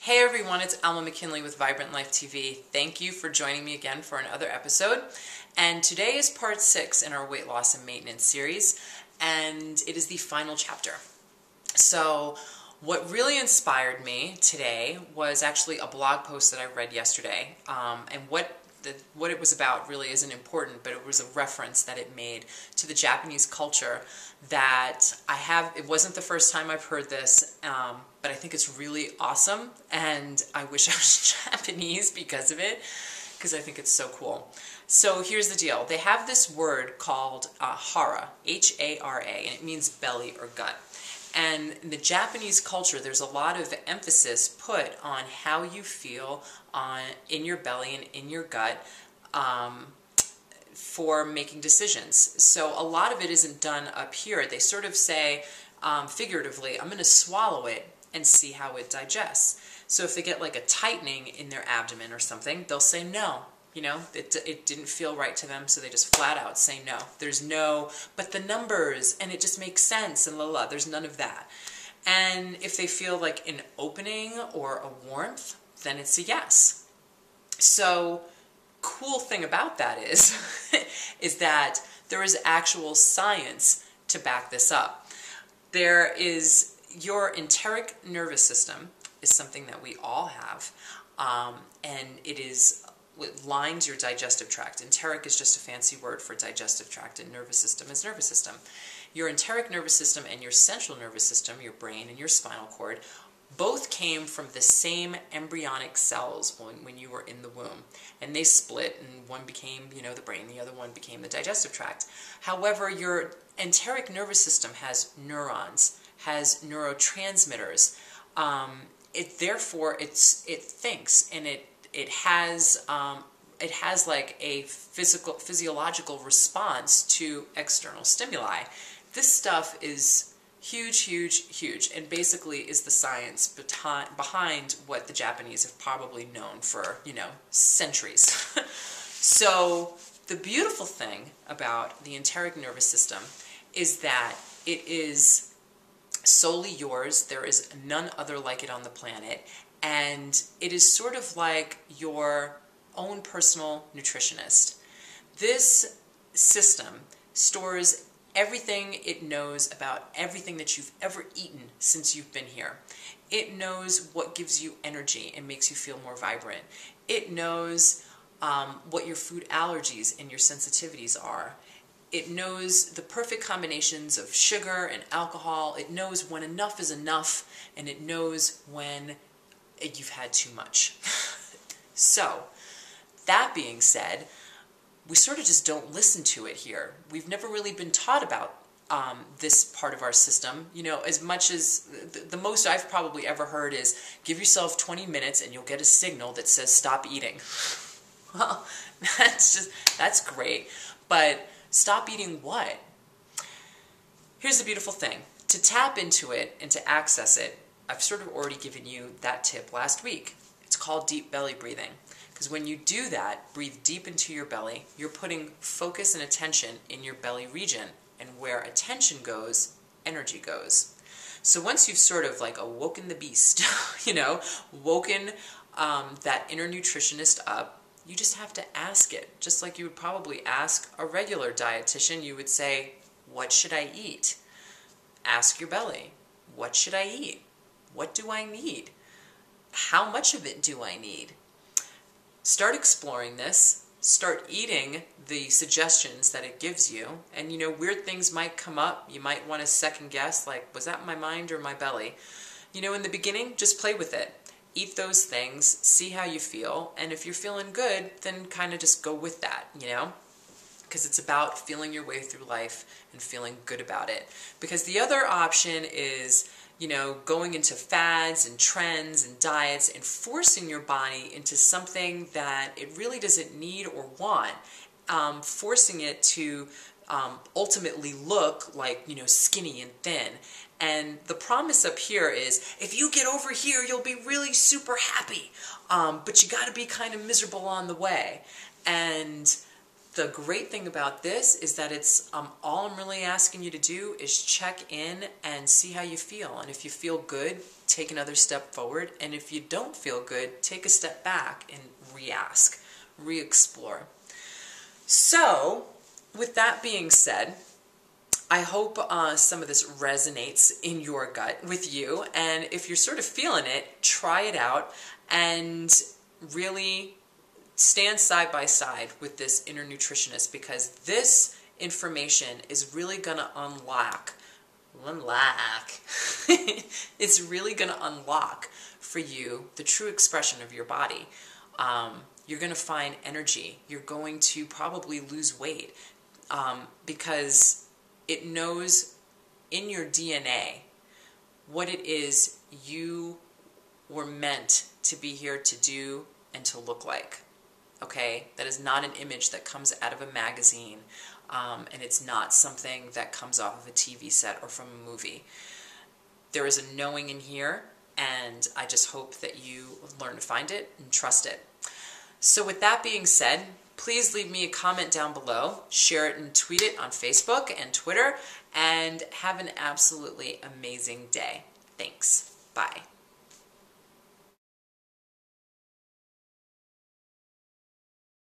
Hey everyone, it's Alma McKinley with Vibrant Life TV. Thank you for joining me again for another episode. And today is part 6 in our weight loss and maintenance series, and it is the final chapter. So what really inspired me today was actually a blog post that I read yesterday, and what it was about really isn't important, but it was a reference that it made to the Japanese culture that it wasn't the first time I've heard this, but I think it's really awesome, and I wish I was Japanese because of it, because I think it's so cool. So here's the deal. They have this word called hara, H-A-R-A, and it means belly or gut. And in the Japanese culture, there's a lot of emphasis put on how you feel in your belly and in your gut for making decisions. So a lot of it isn't done up here. They sort of say, figuratively, I'm going to swallow it and see how it digests. So if they get like a tightening in their abdomen or something, they'll say no. You know, it didn't feel right to them, so they just flat out say no. There's no, but the numbers, and it just makes sense, and la la. There's none of that. And if they feel like an opening or a warmth, then it's a yes. So, cool thing about that is, is that there is actual science to back this up. There is your enteric nervous system is something that we all have, and it lines your digestive tract. Enteric is just a fancy word for digestive tract, and nervous system is nervous system. Your enteric nervous system and your central nervous system, your brain and your spinal cord, both came from the same embryonic cells when you were in the womb. And they split, and one became, the brain, the other one became the digestive tract. However, your enteric nervous system has neurons, has neurotransmitters. Therefore, it thinks, and it has like a physiological response to external stimuli. This stuff is huge, huge, huge, and basically is the science behind what the Japanese have probably known for, centuries. So the beautiful thing about the enteric nervous system is that it is solely yours. There is none other like it on the planet. And it is sort of like your own personal nutritionist. This system stores everything it knows about everything that you've ever eaten since you've been here. It knows what gives you energy and makes you feel more vibrant. It knows what your food allergies and your sensitivities are. It knows the perfect combinations of sugar and alcohol. It knows when enough is enough, and it knows when you've had too much. So, that being said, we sort of just don't listen to it here. We've never really been taught about this part of our system. As much as the most I've probably ever heard is give yourself 20 minutes and you'll get a signal that says stop eating. Well, that's great. But stop eating what? Here's the beautiful thing. To tap into it and to access it, I've sort of already given you that tip last week. It's called deep belly breathing. Because when you do that, breathe deep into your belly, you're putting focus and attention in your belly region. And where attention goes, energy goes. So once you've sort of like awoken the beast, woken that inner nutritionist up, you just have to ask it. Just like you would probably ask a regular dietitian, you would say, what should I eat? Ask your belly, what should I eat? What do I need? How much of it do I need? Start exploring this. Start eating the suggestions that it gives you. And weird things might come up. You might want to second guess, like, was that my mind or my belly? In the beginning, just play with it. Eat those things, see how you feel, and if you're feeling good, then kind of just go with that, Because it's about feeling your way through life and feeling good about it. Because the other option is going into fads and trends and diets and forcing your body into something that it really doesn't need or want, forcing it to ultimately look like, skinny and thin. And the promise up here is, if you get over here, you'll be really super happy, but you got to be kind of miserable on the way. And The great thing about this is that it's all I'm really asking you to do is check in and see how you feel. And if you feel good, take another step forward. And if you don't feel good, take a step back and re-ask, re-explore. So with that being said, I hope some of this resonates in your gut with you. And if you're sort of feeling it, try it out and really stand side by side with this inner nutritionist, because this information is really going to it's really going to unlock for you the true expression of your body. You're going to find energy. You're going to probably lose weight because it knows in your DNA what it is you were meant to be here to do and to look like. Okay, that is not an image that comes out of a magazine, and it's not something that comes off of a TV set or from a movie. There is a knowing in here, and I just hope that you learn to find it and trust it. So with that being said, please leave me a comment down below, share it and tweet it on Facebook and Twitter, and have an absolutely amazing day. Thanks. Bye.